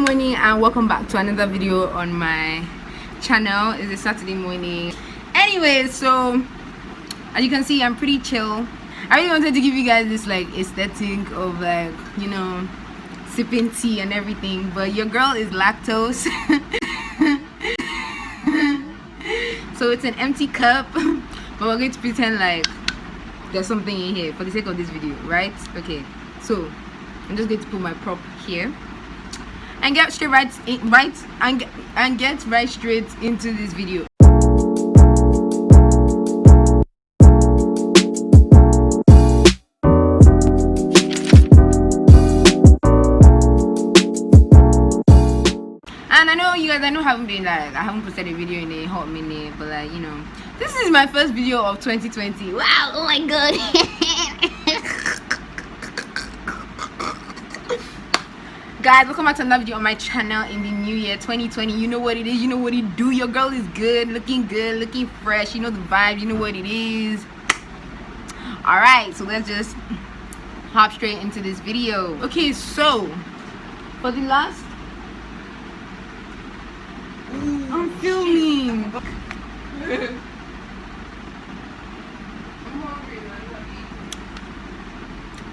morning and welcome back to another video on my channel. It's a Saturday morning. Anyways, so as you can see, I'm pretty chill. I really wanted to give you guys this like aesthetic of like, you know, sipping tea and everything, but your girl is lactose. So it's an empty cup, but we're going to pretend like there's something in here for the sake of this video, right? Okay, so I'm just going to put my prop here and get straight get right straight into this video. And I know you guys, I haven't posted a video in a hot minute, but like, you know, this is my first video of 2020. Wow, oh my god. Guys, welcome back to another video on my channel in the new year 2020. You know what it is, you know what it do. Your girl is good, looking fresh, you know the vibe, you know what it is. Alright, so let's just hop straight into this video. Okay, so for the last I'm filming.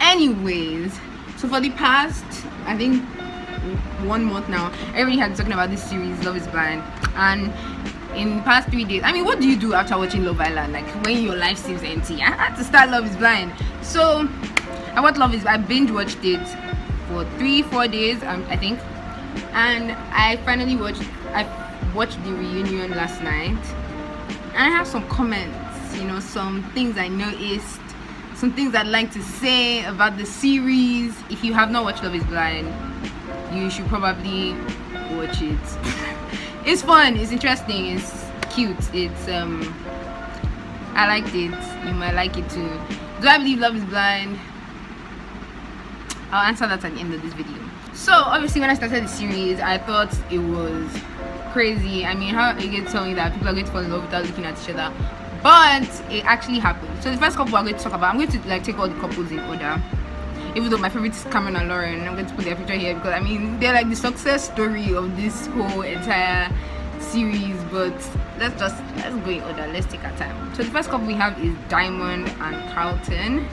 Anyways, so for the past, I think 1 month now, everybody has been talking about this series, Love is Blind. And in the past 3 days, I mean, what do you do after watching Love Island? Like when your life seems empty, I had to start Love is Blind. So I binge watched it for 3-4 days, I think. And I finally watched the reunion last night, and I have some comments, you know, some things I noticed, some things I'd like to say about the series. If you have not watched Love is Blind, you should probably watch it. It's fun, it's interesting, it's cute, it's I liked it. You might like it too. Do I believe Love is Blind? I'll answer that at the end of this video. So obviously when I started the series, I thought it was crazy. I mean, how are you going to tell me that people are going to fall in love without looking at each other? But it actually happened. So the first couple I'm going to talk about, I'm going to like take all the couples in order. Even though my favorite is Cameron and Lauren, I'm going to put their picture here because I mean they're like the success story of this whole entire series. But let's go in order. Let's take our time. So the first couple we have is Diamond and Carlton.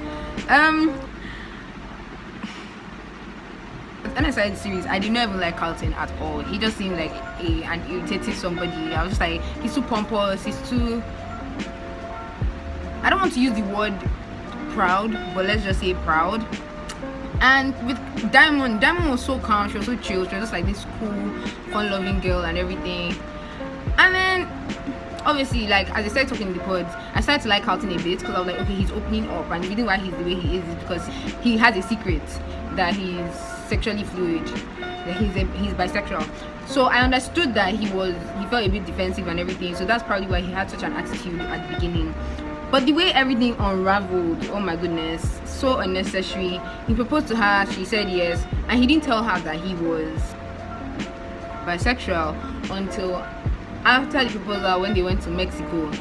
When I started the series, I did not even like Carlton at all. He just seemed like an irritating somebody. I was just like, he's too pompous, he's too, I don't want to use the word proud, but let's just say proud. And with Diamond was so calm, she was so chill, she was just like this cool, fun-loving girl and everything. And then obviously, like as I started talking in the pods, I started to like Carlton a bit because I was like, okay, he's opening up, and the reason why he's the way he is because he has a secret that he's sexually fluid, that he's bisexual. So I understood that he felt a bit defensive and everything, so that's probably why he had such an attitude at the beginning. But the way everything unraveled, oh my goodness, so unnecessary. He proposed to her, she said yes, and he didn't tell her that he was bisexual until after the proposal when they went to Mexico.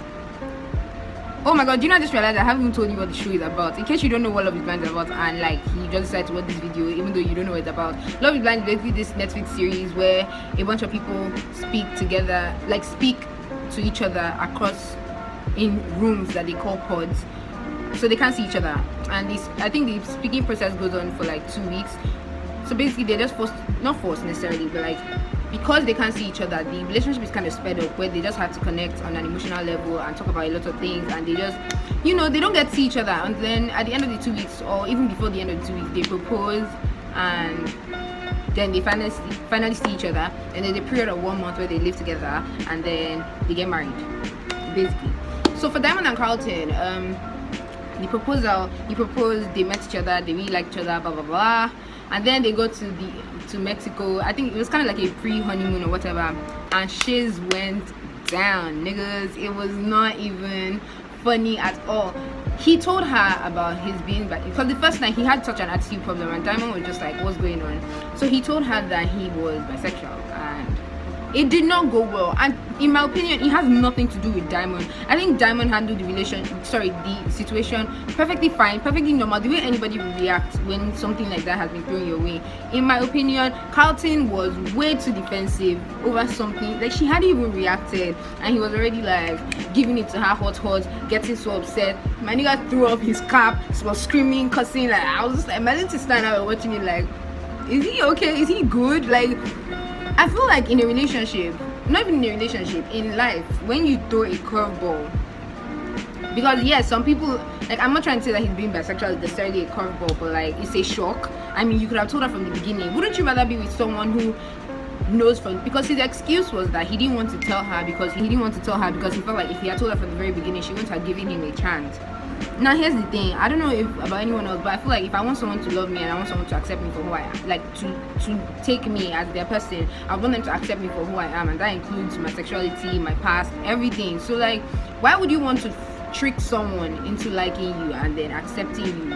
Oh my god, do you know, I just realized I haven't even told you what the show is about. In case you don't know what Love is Blind is about, and like you just decided to watch this video even though you don't know what it's about. Love is Blind is basically this Netflix series where a bunch of people speak together, like speak to each other across in rooms that they call pods, so they can't see each other. And I think the speaking process goes on for like 2 weeks. So basically they're just not forced necessarily, but like because they can't see each other, the relationship is kind of sped up where they just have to connect on an emotional level and talk about a lot of things, and they just, you know, they don't get to see each other. And then at the end of the 2 weeks, or even before the end of the 2 weeks, they propose, and then they finally see each other, and then the period of 1 month where they live together, and then they get married, basically. So for Diamond and Carlton, the proposal, he proposed, they met each other, they really liked each other, blah blah blah, and then they go to Mexico. I think it was kind of like a pre-honeymoon or whatever, and shiz went down, niggas. It was not even funny at all. He told her about his being because the first night he had such an attitude problem, and Diamond was just like, what's going on? So he told her that he was bisexual, and It did not go well, and in my opinion, it has nothing to do with Diamond. I think Diamond handled the situation perfectly fine, perfectly normal, the way anybody would react when something like that has been thrown your way. In my opinion, Carlton was way too defensive over something. Like, she hadn't even reacted, and he was already like giving it to her hot, getting so upset. My nigga threw off his cap, was screaming, cussing. Like, I was just like, my little sister and I were watching it like, is he okay? Is he good? Like, I feel like in a relationship, not even in a relationship, in life, when you throw a curveball, because yes, some people, like, I'm not trying to say that he's being bisexual is necessarily a curveball, but like, it's a shock. I mean, you could have told her from the beginning. Wouldn't you rather be with someone who knows from, because his excuse was that he didn't want to tell her because he felt like if he had told her from the very beginning, she wouldn't have given him a chance. Now here's the thing, I don't know if about anyone else, but I feel like if I want someone to love me and I want someone to accept me for who I am, like to take me as their person, I want them to accept me for who I am, and that includes my sexuality, my past, everything. So like, why would you want to trick someone into liking you and then accepting you?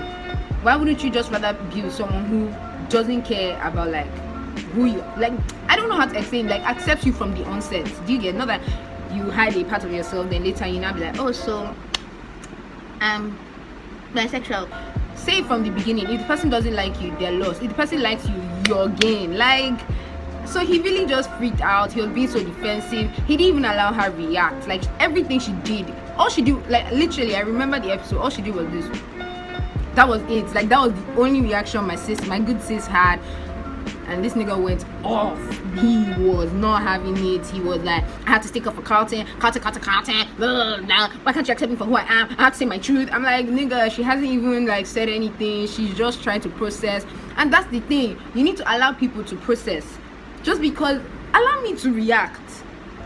Why wouldn't you just rather be with someone who doesn't care about like who you, like, I don't know how to explain, like, accepts you from the onset? Do you get? Not that you hide a part of yourself, then later you now be like, oh, so bisexual. Say from the beginning, if the person doesn't like you, they're lost. If the person likes you, you're gain. Like, so he really just freaked out. He was being so defensive. He didn't even allow her react. Like, everything she did, all she did, like, literally, I remember the episode, all she did was this. That was it. Like, that was the only reaction my good sis had. And this nigga went off. He was not having it. He was like, I have to stick up for Carlton. Blah, blah, blah. Why can't you accept me for who I am? I have to say my truth. I'm like, nigga, she hasn't even like said anything. She's just trying to process. And that's the thing. You need to allow people to process. Just because, allow me to react.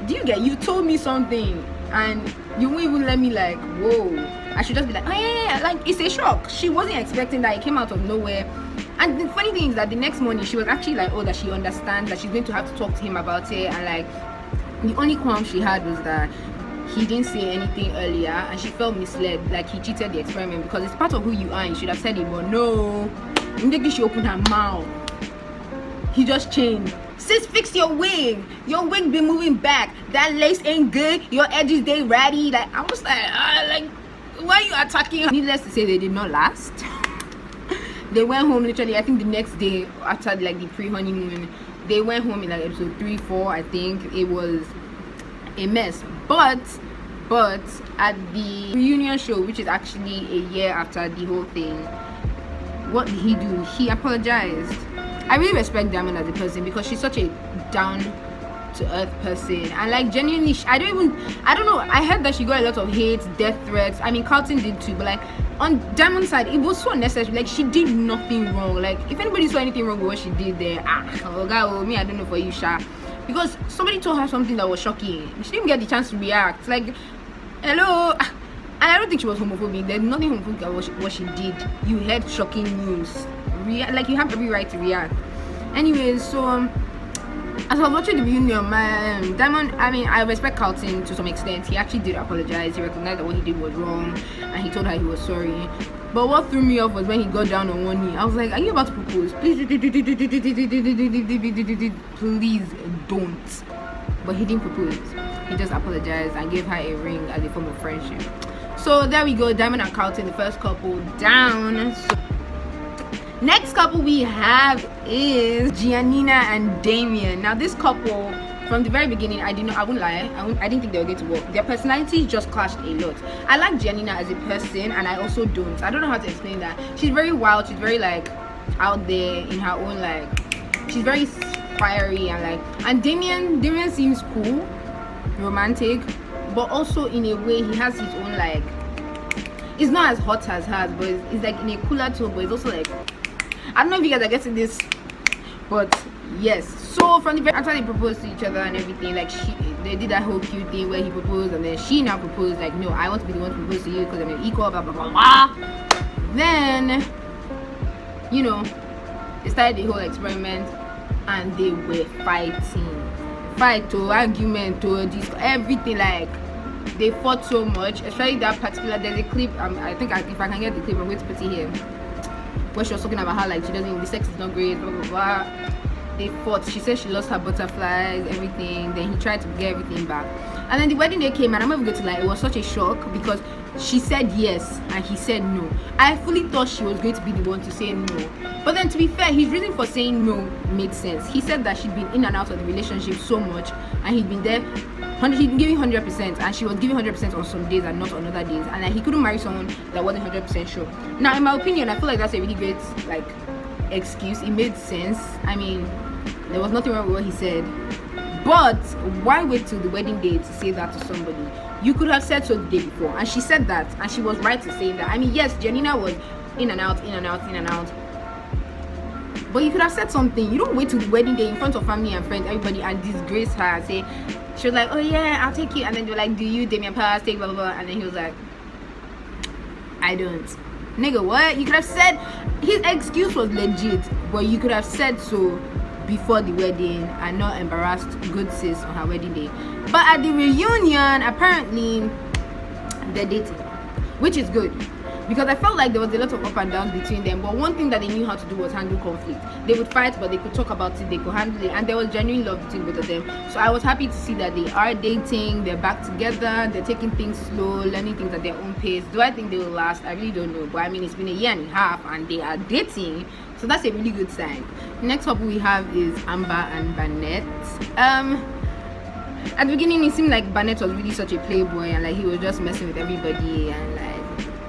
Do you get? You told me something and you won't even let me like, whoa. I should just be like, oh yeah. Like, it's a shock. She wasn't expecting that. It came out of nowhere. And the funny thing is that the next morning she was actually like, oh, that she understands that she's going to have to talk to him about it. And like, the only qualm she had was that he didn't say anything earlier and she felt misled, like he cheated the experiment, because it's part of who you are and you should have said it. But no, immediately she opened her mouth, he just changed. Sis, fix your wig be moving back, that lace ain't good, your edges they ratty. Like, I was like, why are you attacking her? Needless to say, they did not last. They went home literally, I think the next day after like the pre-honeymoon. They went home in like episode 3-4, I think. It was a mess. But at the reunion show, which is actually a year after the whole thing, what did he do? He apologized. I really respect Diamond as a person because she's such a down to earth person, and like genuinely, I don't know, I heard that she got a lot of hate, death threats. I mean, Carlton did too, but like on Diamond's side, it was so unnecessary. Like, she did nothing wrong. Like, if anybody saw anything wrong with what she did there, me, I don't know for you, Sha, because somebody told her something that was shocking. She didn't get the chance to react. Like, hello. And I don't think she was homophobic. There's nothing homophobic about what she did. You heard shocking news, like, you have every right to react. Anyways, so as I was watching the reunion, Diamond, I mean, I respect Carlton to some extent. He actually did apologize. He recognized that what he did was wrong, and he told her he was sorry. But what threw me off was when he got down on one knee. I was like, are you about to propose? Please don't. But he didn't propose. He just apologized and gave her a ring as a form of friendship. So there we go, Diamond and Carlton, the first couple down. So next couple we have is Giannina and Damien. Now this couple, from the very beginning, I wouldn't lie, I didn't think they were going to work. Their personalities just clashed a lot. I like Giannina as a person, and I also don't. I don't know how to explain that. She's very wild, she's very like out there in her own, like, she's very fiery, and like, and Damien seems cool, romantic, but also in a way he has his own, like, it's not as hot as hers, but it's like in a cooler tone, but it's also like, I don't know if you guys are getting this, but yes. So from the very, after they proposed to each other and everything, like, they did that whole cute thing where he proposed and then she now proposed, like, no, I want to be the one to propose to you because I'm an equal, blah blah blah blah. Then, you know, they started the whole experiment and they were argument to everything. Like, they fought so much, especially that particular, there's a clip, I think if I can get the clip, I'm going to put it here, where she was talking about how, like, she doesn't, the sex is not great, blah blah blah. they fought. She said she lost her butterflies, everything. Then he tried to get everything back. And then the wedding day came, and I'm not going to lie, it was such a shock because she said yes and he said no. I fully thought she was going to be the one to say no. But then, to be fair, his reason for saying no made sense. He said that she'd been in and out of the relationship so much, and he'd been there. He'd been giving 100%, and she was giving 100% on some days and not on other days. And like, he couldn't marry someone that wasn't 100% sure. Now, in my opinion, I feel like that's a really great excuse. It made sense. I mean, there was nothing wrong with what he said. But why wait till the wedding day to say that to somebody? You could have said so the day before. And she said that, and she was right to say that. I mean, yes, Janina was in and out. But you could have said something. You don't wait till the wedding day in front of family and friends, everybody, and disgrace her and say, she was like, oh yeah, I'll take you. And then they were like, do you, Damian Powers, take blah, blah, blah. And then he was like, I don't. Nigga, what? You could have said, his excuse was legit, but you could have said so before the wedding and not embarrassed good sis on her wedding day. But at the reunion, apparently, they're dating, which is good. Because I felt like there was a lot of up and downs between them. But one thing that they knew how to do was handle conflict. They would fight, but they could talk about it, they could handle it. And there was genuine love between both of them. So I was happy to see that they are dating, they're back together, they're taking things slow, learning things at their own pace. Do I think they will last? I really don't know. But I mean, it's been a year and a half and they are dating. So that's a really good sign. The next couple we have is Amber and Barnett. At the beginning, it seemed like Barnett was really such a playboy and like he was just messing with everybody and like.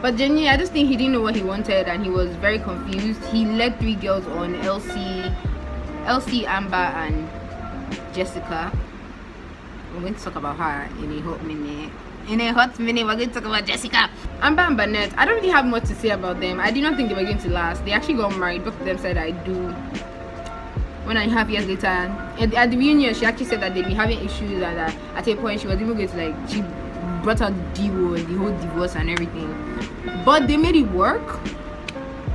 But genuinely, I just think he didn't know what he wanted and he was very confused. He led 3 girls on: Elsie, Amber, and Jessica. We're going to talk about her in a hot minute. We're going to talk about Jessica. Amber and Barnett, I don't really have much to say about them. I did not think they were going to last. They actually got married. Both of them said I do. 1.5 years later, at the reunion, she actually said that they'd be having issues and that at a point she was even going to she brought out the whole divorce and everything. But they made it work.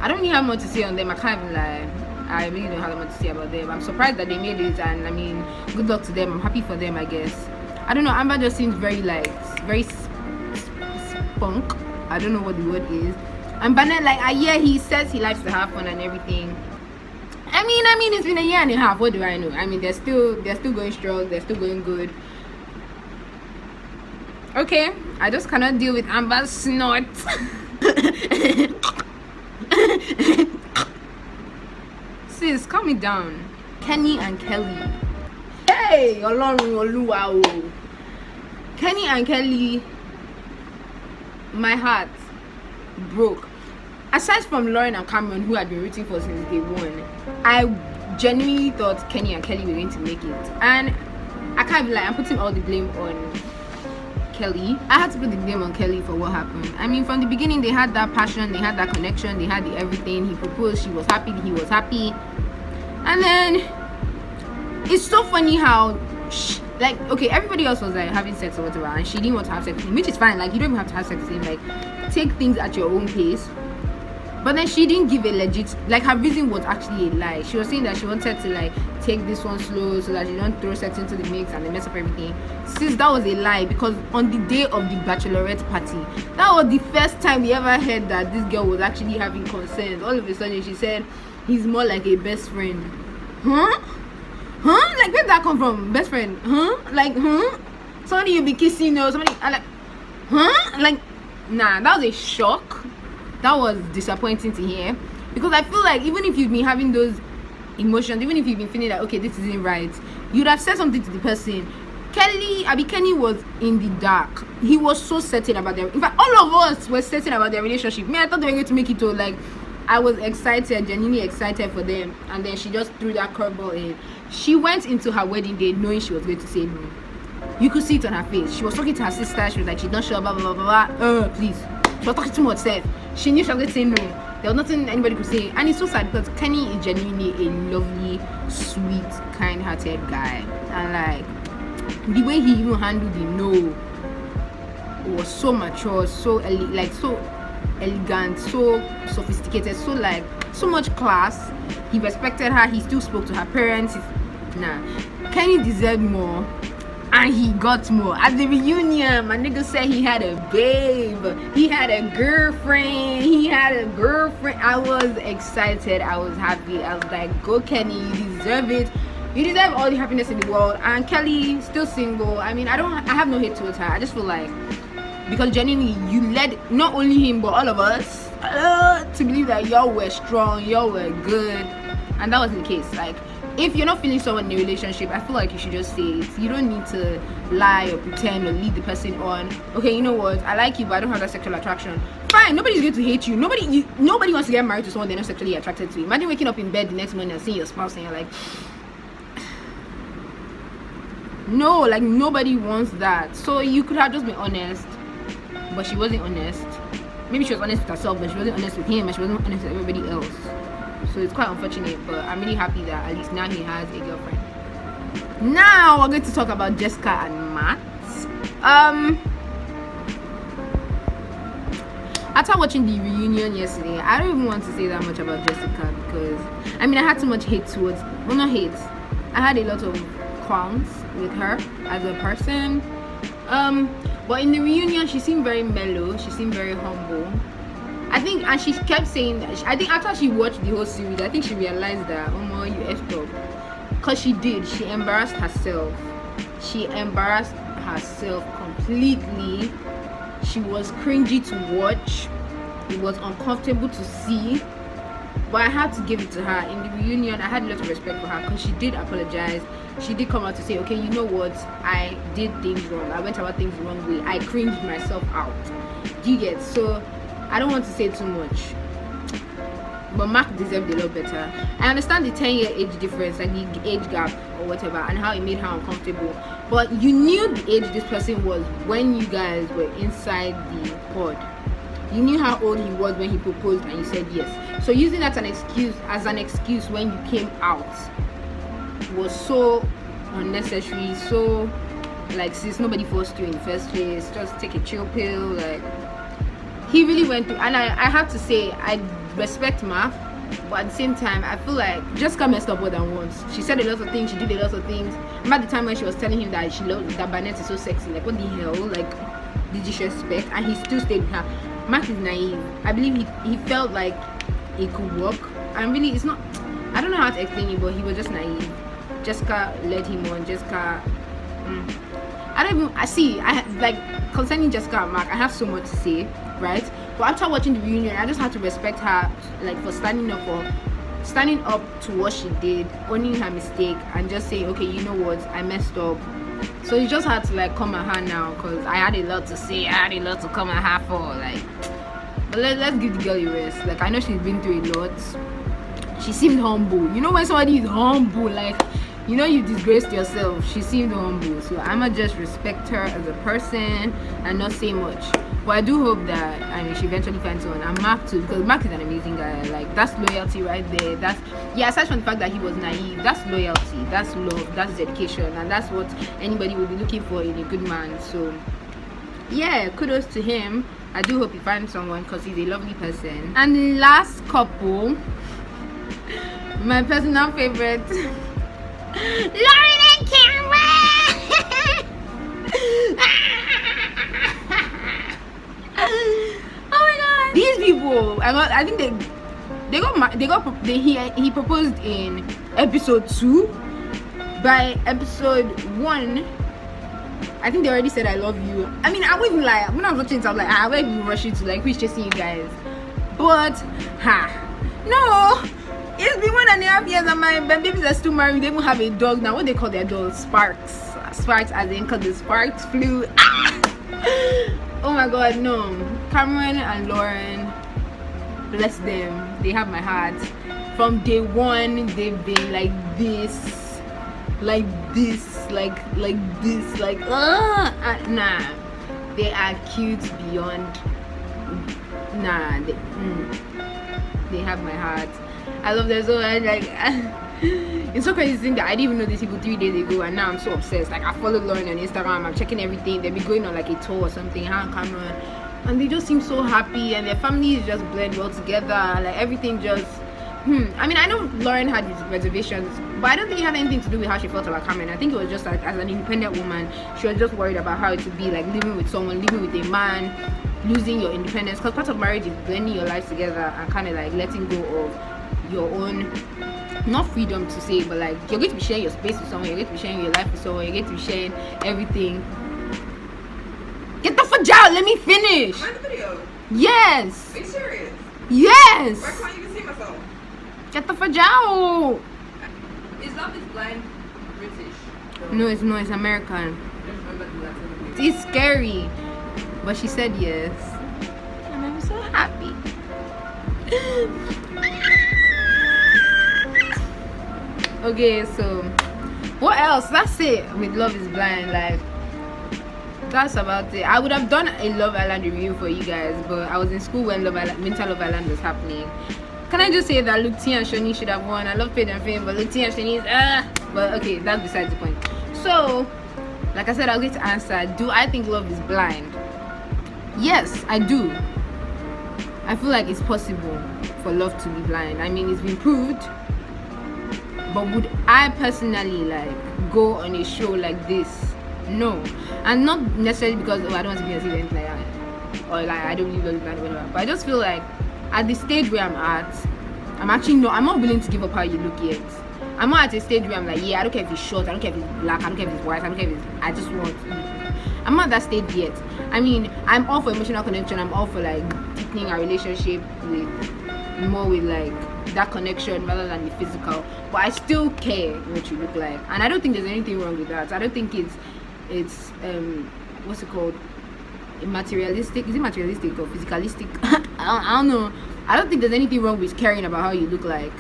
I don't really have much to say on them. I can't even lie. I really don't have much to say about them. I'm surprised that they made it, and I mean, good luck to them. I'm happy for them, I guess. I don't know. Amber just seems very spunk. I don't know what the word is. And Barnett, he says he likes to have fun and everything. I mean, it's been a year and a half. What do I know? I mean, they're still going strong. They're still going good. Okay, I just cannot deal with Amber's snort. Sis, calm me down. Kenny and Kelly. Hey, Oluwa. Kenny and Kelly, my heart broke. Aside from Lauren and Cameron, who had been rooting for since day one, I genuinely thought Kenny and Kelly were going to make it. And I can't be like, I'm putting all the blame on Kelly. I had to put the blame on Kelly for what happened. I mean, from the beginning, they had that passion, they had that connection, they had the everything. He proposed, she was happy, he was happy. And then, it's so funny how, okay, everybody else was like having sex or whatever, and she didn't want to have sex with him, which is fine. Like, you don't even have to have sex with him. Like, take things at your own pace. But then she didn't give a legit, her reason was actually a lie. She was saying that she wanted to take this one slow so that you don't throw sex into the mix and then mess up everything. Since that was a lie, because on the day of the bachelorette party, that was the first time we ever heard that this girl was actually having consent. All of a sudden she said he's more like a best friend. Huh? Like, where did that come from? Best friend? Huh? Somebody you be kissing or somebody nah, that was a shock. That was disappointing to hear, because I feel like even if you've been having those emotions, even if you've been feeling like, okay, this isn't right, you'd have said something to the person. Kenny was in the dark. He was so certain about their, in fact, all of us were certain about their relationship. I thought they were going to make it to I was excited, genuinely excited for them, and then she just threw that curveball in. She went into her wedding day knowing she was going to say no. You could see it on her face. She was talking to her sister. She was like, she's not sure, blah blah blah blah. Please. She was talking too much, said. She knew she was going to say no. There was nothing anybody could say. And it's so sad because Kenny is genuinely a lovely, sweet, kind-hearted guy. And the way he even handled the no was so mature, so so elegant, so sophisticated, so much class. He respected her. He still spoke to her parents. Kenny deserved more. And he got more. At the reunion, my nigga said he had a babe, he had a girlfriend, I was excited, I was happy. I was like, go Kenny, you deserve it. You deserve all the happiness in the world. And Kelly, still single. I mean, I have no hate towards her. I just feel like, because genuinely, you led not only him, but all of us to believe that y'all were strong, y'all were good. And that wasn't the case. Like, if you're not feeling someone in a relationship, I feel like you should just say it. You don't need to lie or pretend or lead the person on, okay, you know what, I like you, but I don't have that sexual attraction. Fine, nobody's going to hate you. Nobody wants to get married to someone they're not sexually attracted to. Imagine waking up in bed the next morning and seeing your spouse and you're like, no, like, nobody wants that. So you could have just been honest, but she wasn't honest. Maybe she was honest with herself, but she wasn't honest with him, and she wasn't honest with everybody else. So it's quite unfortunate, but I'm really happy that at least now he has a girlfriend. Now we're going to talk about Jessica and Matt. After watching the reunion yesterday, I don't even want to say that much about Jessica, because I mean, I had too much hate towards, well, not hate, I had a lot of qualms with her as a person. But in the reunion, she seemed very mellow, she seemed very humble. I think, and she kept saying that, I think after she watched the whole series, I think she realized that, oh my, you effed up. Because she did, she embarrassed herself. She embarrassed herself completely. She was cringy to watch. It was uncomfortable to see. But I had to give it to her. In the reunion, I had a lot of respect for her because she did apologize. She did come out to say, okay, you know what, I did things wrong. I went about things the wrong way. I cringed myself out. Do you get? So I don't want to say too much, but Mark deserved a lot better. I understand the 10-year age difference, like the age gap or whatever, and how it made her uncomfortable. But you knew the age this person was when you guys were inside the pod. You knew how old he was when he proposed, and you said yes. So using that as an excuse when you came out was so unnecessary. So, like, since nobody forced you in the first place, just take a chill pill. Like, he really went through, and I have to say, I respect Mark, but at the same time, I feel like Jessica messed up more than once. She said a lot of things, she did a lot of things. Remember the time when she was telling him that that Barnett is so sexy, like, what the hell, like, the disrespect, and he still stayed with her. Mark is naive. I believe he felt like it could work, and really, it's not, I don't know how to explain it, but he was just naive. Jessica led him on. Jessica, concerning Jessica and Mark, I have so much to say, right? But after watching the reunion, I just had to respect her, like, for standing up to what she did, owning her mistake, and just saying, okay, you know what, I messed up. So you just had to, like, come at her now, because I had a lot to say, I had a lot to come at her for, like. But let's give the girl a rest. Like, I know she's been through a lot. She seemed humble. You know when somebody is humble, like, you know, you disgraced yourself. She seemed humble. So I'ma just respect her as a person and not say much. But I do hope that, I mean, she eventually finds someone. And Mark too, because Mark is an amazing guy. Like, that's loyalty right there. That's, yeah, aside from the fact that he was naive, that's loyalty, that's love, that's dedication, and that's what anybody would be looking for in a good man. So yeah, kudos to him. I do hope he finds someone, because he's a lovely person. And the last couple, my personal favorite, Lauren and Cameron. Oh my god, these people, I think he proposed in episode 2. By episode 1, I think they already said I love you. I mean, I wouldn't lie, when I was watching it, I was like, I won't even rush it to, like, who's chasing you guys. But no, it's been 1.5 years and my babies are still married. They even have a dog now. What they call their dog? Sparks, as in, because the sparks flew. Oh my god, no. Cameron and Lauren, bless them, they have my heart. From day one, they've been like this, nah, they are cute beyond, nah, they have my heart. I love them so much. Like, it's so crazy to think that I didn't even know these people 3 days ago, and now I'm so obsessed. Like, I follow Lauren on Instagram, I'm checking everything. They'll be going on like a tour or something, her and Cameron, and they just seem so happy, and their families just blend well together. Like, everything just I mean, I know Lauren had his reservations, but I don't think it had anything to do with how she felt about Cameron. I think it was just like, as an independent woman, she was just worried about how it would be like living with someone, living with a man, losing your independence, because part of marriage is blending your lives together and kind of like letting go of your own, not freedom to say, but like you're going to be sharing your space with someone, you're going to be sharing your life with someone, you're going to be sharing everything. Get the fuck out, let me finish. Am I in the video? Yes. Are you serious? Yes. Why can't you even see myself? Get the fuck out. Is Love is Blind British? No, it's American. I don't remember the Latin name. It's scary, but she said yes, and I'm so happy. Okay, so what else? That's it with Love is Blind. Like, that's about it. I would have done a Love Island review for you guys, but I was in school when Winter Love Island was happening. Can I just say that Luke T and Shoni should have won? I love Paid and Fame, but Luke T and Shoni is but okay, that's besides the point. So, like I said, I'll get to answer. Do I think love is blind? Yes, I do. I feel like it's possible for love to be blind. I mean, it's been proved. But would I personally like go on a show like this? No. And not necessarily because I don't want to be a student like that, or like I don't believe love is blind or whatever. But I just feel like at the stage where I'm at, I'm not willing to give up how you look yet. I'm not at a stage where I'm like, yeah, I don't care if he's short, I don't care if he's black, I don't care if he's white, I don't care if I just want. I'm not at that stage yet. I mean, I'm all for emotional connection. I'm all for like deepening our relationship with like that connection rather than the physical. But I still care what you look like, and I don't think there's anything wrong with that. I don't think it's what's it called? Materialistic? Is it materialistic or physicalistic? I don't know. I don't think there's anything wrong with caring about how you look like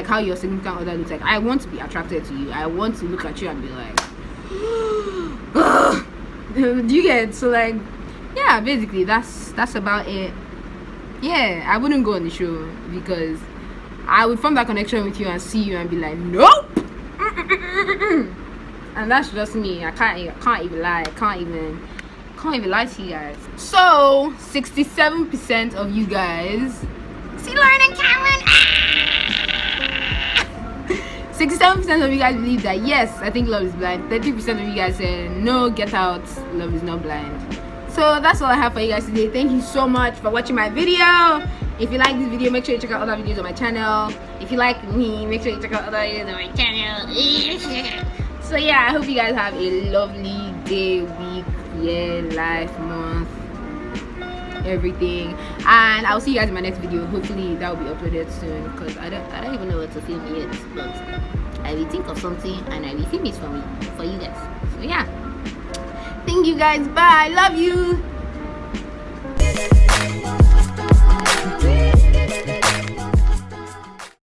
how your significant other looks like. I want to be attracted to you. I want to look at you and be like, do you get? So like, yeah, basically that's about it. Yeah, I wouldn't go on the show because I would form that connection with you and see you and be like, nope. And that's just me. I can't even lie. I can't even lie to you guys. So 67% of you guys see Lauren and Cameron. 67% of you guys believe that yes, I think love is blind. 30% of you guys say no, get out, love is not blind. So that's all I have for you guys today. Thank you so much for watching my video. If you like this video, make sure you check out other videos on my channel. If you like me, make sure you check out other videos on my channel. So yeah, I hope you guys have a lovely day, week, year, life, month, everything, and I'll see you guys in my next video. Hopefully that will be uploaded soon because I don't even know what to film yet, but I will think of something and I will film it for you guys. So yeah, thank you guys, bye, love you.